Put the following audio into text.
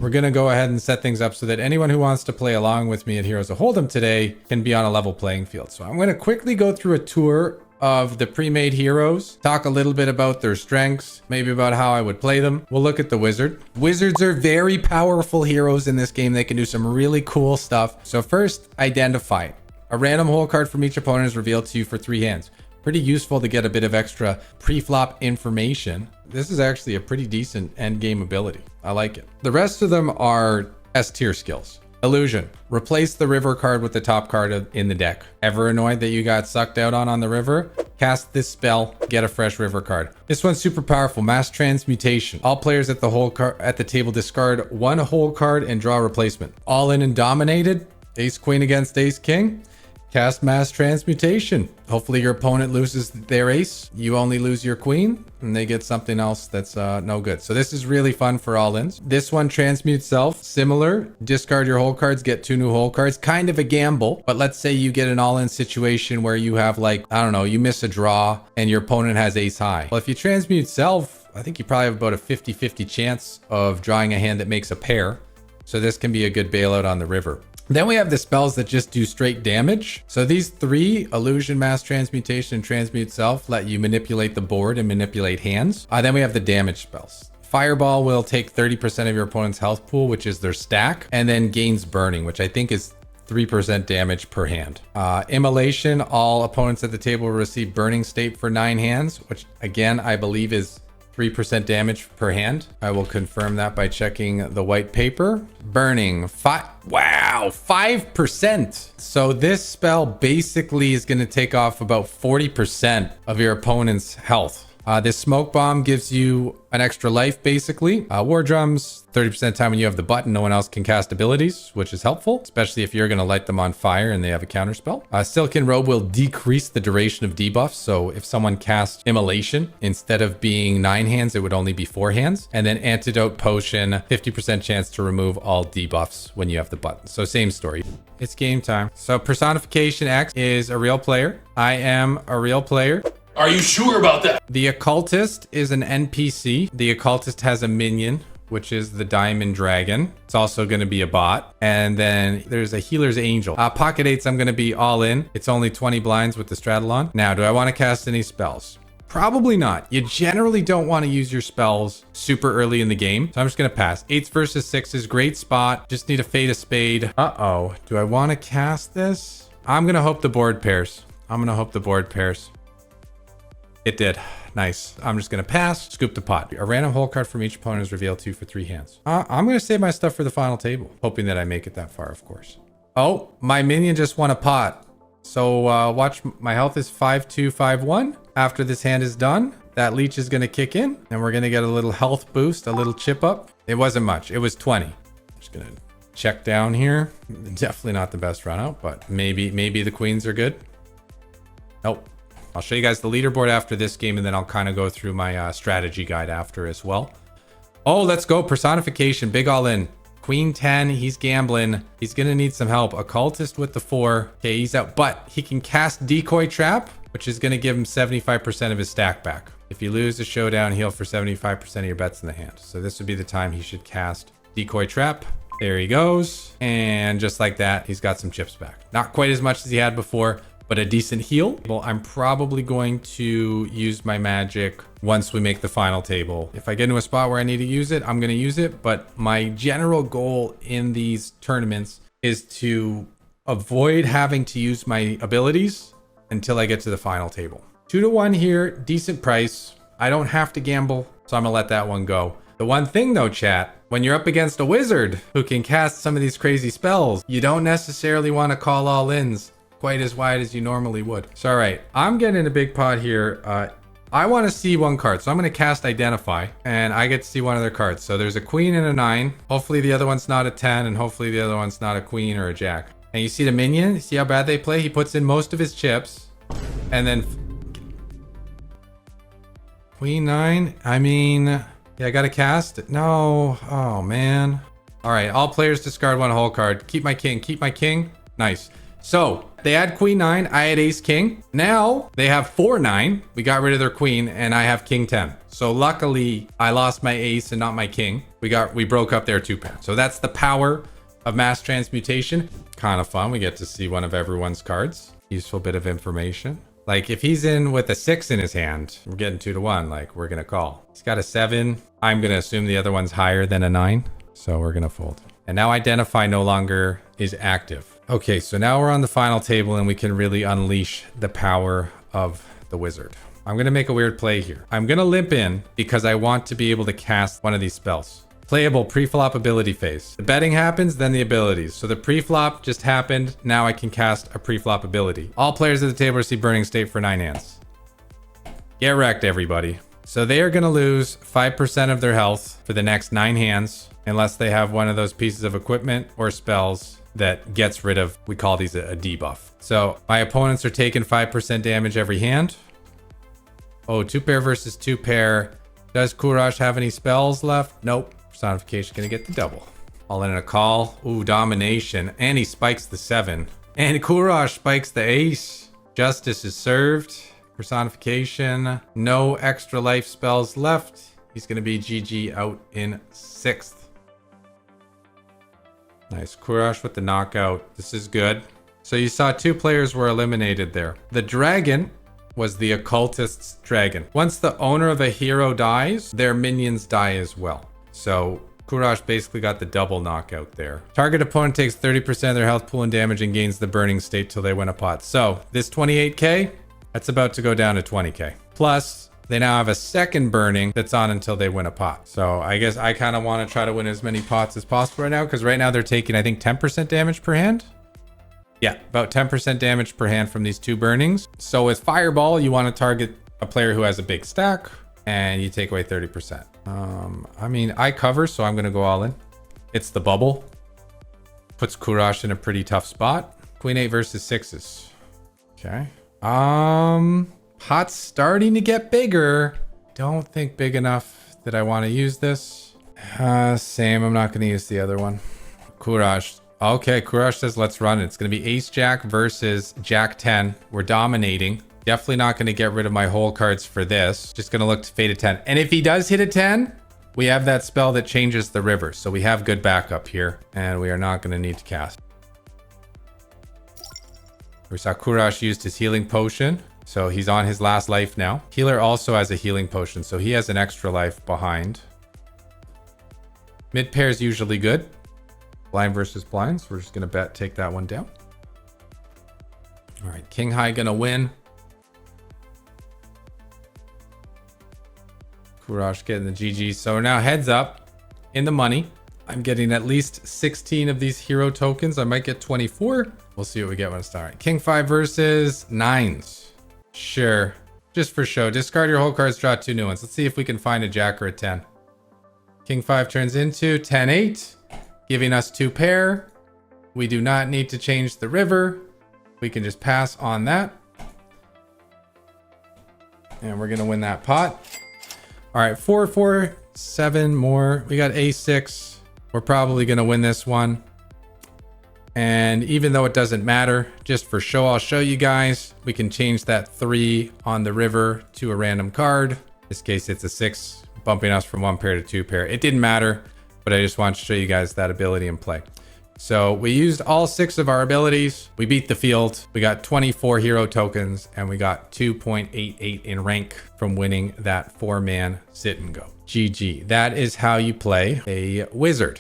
we're going to go ahead and set things up so that anyone who wants to play along with me at Heroes of Holdem today can be on a level playing field. So I'm going to quickly go through a tour of the pre-made heroes, talk a little bit about their strengths, maybe about how I would play them. We'll look at the wizard. Wizards are very powerful heroes in this game. They can do some really cool stuff. So first, identify. A random hole card from each opponent is revealed to you for 3 hands. Pretty useful to get a bit of extra pre-flop information. This is actually a pretty decent end game ability. I like it. The rest of them are S tier skills. Illusion. Replace the river card with the top card in the deck. Ever annoyed that you got sucked out on the river? Cast this spell, get a fresh river card. This one's super powerful. Mass Transmutation. All players at the table discard 1 whole card and draw a replacement. All in and dominated. Ace Queen against Ace King. Cast Mass Transmutation. Hopefully your opponent loses their ace. You only lose your queen and they get something else that's no good. So this is really fun for all-ins. This one, Transmute Self. Similar. Discard your whole cards, get 2 new whole cards. Kind of a gamble, but let's say you get an all-in situation where you have like, I don't know, you miss a draw and your opponent has ace high. Well, if you Transmute Self, I think you probably have about a 50-50 chance of drawing a hand that makes a pair. So this can be a good bailout on the river. Then we have the spells that just do straight damage. So these 3, Illusion, Mass Transmutation, and Transmute Self, let you manipulate the board and manipulate hands. Then we have the damage spells. Fireball will take 30% of your opponent's health pool, which is their stack, and then gains Burning, which I think is 3% damage per hand. Immolation, all opponents at the table will receive Burning State for 9 hands, which again, I believe is 3% damage per hand. I will confirm that by checking the white paper. Burning, wow, 5%. So this spell basically is going to take off about 40% of your opponent's health. This smoke bomb gives you an extra life, basically. War drums, 30% of the time when you have the button, no one else can cast abilities, which is helpful, especially if you're going to light them on fire and they have a counter spell. Silken Robe will decrease the duration of debuffs. So if someone casts Immolation, instead of being 9 hands, it would only be 4 hands. And then Antidote Potion, 50% chance to remove all debuffs when you have the button. So same story. It's game time. So Personification X is a real player. I am a real player. Are you sure about that? The Occultist is an NPC. The Occultist has a minion, which is the Diamond Dragon. It's also going to be a bot. And then there's a Healer's Angel. Pocket 8s, I'm going to be all in. It's only 20 blinds with the Stratolon. Now, do I want to cast any spells? Probably not. You generally don't want to use your spells super early in the game. So I'm just going to pass. 8s versus 6s, great spot. Just need a Fate of Spade. Uh-oh. Do I want to cast this? I'm going to hope the board pairs. It did. Nice. I'm just going to pass, scoop the pot. A random hole card from each opponent is revealed to you for 3 hands. I'm going to save my stuff for the final table, hoping that I make it that far, of course. Oh, my minion just won a pot. So watch, my health is 5251. After this hand is done, that leech is going to kick in and we're going to get a little health boost, a little chip up. It wasn't much. It was 20. Just going to check down here. Definitely not the best run out, but maybe the queens are good. Nope. I'll show you guys the leaderboard after this game, and then I'll kind of go through my strategy guide after as well. Oh, let's go. Personification. Big all in. Queen 10. He's gambling. He's going to need some help. Occultist with the 4. Okay, he's out. But he can cast Decoy Trap, which is going to give him 75% of his stack back. If you lose the showdown, heal for 75% of your bets in the hand. So this would be the time he should cast Decoy Trap. There he goes. And just like that, he's got some chips back. Not quite as much as he had before, but a decent heal. Well, I'm probably going to use my magic once we make the final table. If I get into a spot where I need to use it, I'm going to use it. But my general goal in these tournaments is to avoid having to use my abilities until I get to the final table. 2-1 here, decent price. I don't have to gamble, so I'm going to let that one go. The one thing though, chat, when you're up against a wizard who can cast some of these crazy spells, you don't necessarily want to call all ins quite as wide as you normally would. So all right, I'm getting a big pot here. I want to see 1 card, so I'm going to cast Identify and I get to see 1 of their cards. So there's a queen and a 9. Hopefully the other one's not a 10, and hopefully the other one's not a queen or a jack. And you see the minion, see how bad they play? He puts in most of his chips and then queen 9. I mean, yeah, I got to cast it. No. Oh man. All right, all players discard 1 whole card. Keep my king. Nice. So they had queen 9, I had ace king. Now they have 4-9. We got rid of their queen and I have king 10. So luckily I lost my ace and not my king. We broke up their 2-pair. So that's the power of mass transmutation. Kind of fun. We get to see one of everyone's cards. Useful bit of information. Like if he's in with a 6 in his hand, we're getting 2-1, like we're gonna call. He's got a 7. I'm gonna assume the other one's higher than a 9. So we're gonna fold. And now identify no longer is active. Okay, so now we're on the final table and we can really unleash the power of the wizard. I'm gonna make a weird play here. I'm gonna limp in because I want to be able to cast one of these spells. Playable pre-flop ability phase. The betting happens, then the abilities. So the pre-flop just happened. Now I can cast a pre-flop ability. All players at the table receive Burning State for 9 hands. Get wrecked, everybody. So they are going to lose 5% of their health for the next 9 hands, unless they have one of those pieces of equipment or spells that gets rid of, we call these a debuff. So my opponents are taking 5% damage every hand. Oh, 2-pair versus 2-pair. Does Courage have any spells left? Nope. Personification gonna get the double. All in a call. Ooh, domination. And he spikes the 7. And Courage spikes the ace. Justice is served. Personification. No extra life spells left. He's gonna be GG out in 6th. Nice. Courage with the knockout. This is good. So you saw 2 players were eliminated there. The dragon was the occultist's dragon. Once the owner of a hero dies, their minions die as well. So Courage basically got the double knockout there. Target opponent takes 30% of their health pool and damage and gains the burning state till they win a pot. So this 28k, that's about to go down to 20k. Plus, they now have a second burning that's on until they win a pot. So I guess I kind of want to try to win as many pots as possible right now, because right now they're taking, I think, 10% damage per hand. Yeah, about 10% damage per hand from these 2 burnings. So with Fireball, you want to target a player who has a big stack, and you take away 30%. I mean, I cover, so I'm going to go all in. It's the bubble. Puts Courage in a pretty tough spot. Queen 8 versus 6s. Okay. Pot's starting to get bigger. Don't think big enough that I want to use this. Same. I'm not going to use the other one. Courage. Okay, Courage says let's run it. It's going to be Ace Jack versus Jack 10. We're dominating. Definitely not going to get rid of my whole cards for this. Just going to look to fade a 10. And if he does hit a 10, we have that spell that changes the river. So we have good backup here, and we are not going to need to cast. We saw Courage used his healing potion. So he's on his last life now. Healer also has a healing potion, so he has an extra life behind. Mid pair is usually good. Blind versus blind, so we're just going to take that one down. All right, King High going to win. Courage getting the GG. So now heads up in the money. I'm getting at least 16 of these hero tokens. I might get 24. We'll see what we get when it's done. All right, King 5 versus 9s. Sure. Just for show. Discard your whole cards, draw 2 new ones. Let's see if we can find a Jack or a 10. King 5 turns into 10-8, giving us 2 pair. We do not need to change the river. We can just pass on that. And we're going to win that pot. All right, 4, 4, 7 more. We got A6. We're probably going to win this one. And even though it doesn't matter, just for show, I'll show you guys. We can change that 3 on the river to a random card. In this case, it's a 6, bumping us from 1 pair to 2 pair. It didn't matter, but I just wanted to show you guys that ability in play. So we used all 6 of our abilities. We beat the field. We got 24 hero tokens, and we got 2.88 in rank from winning that 4-man sit and go. GG. That is how you play a wizard.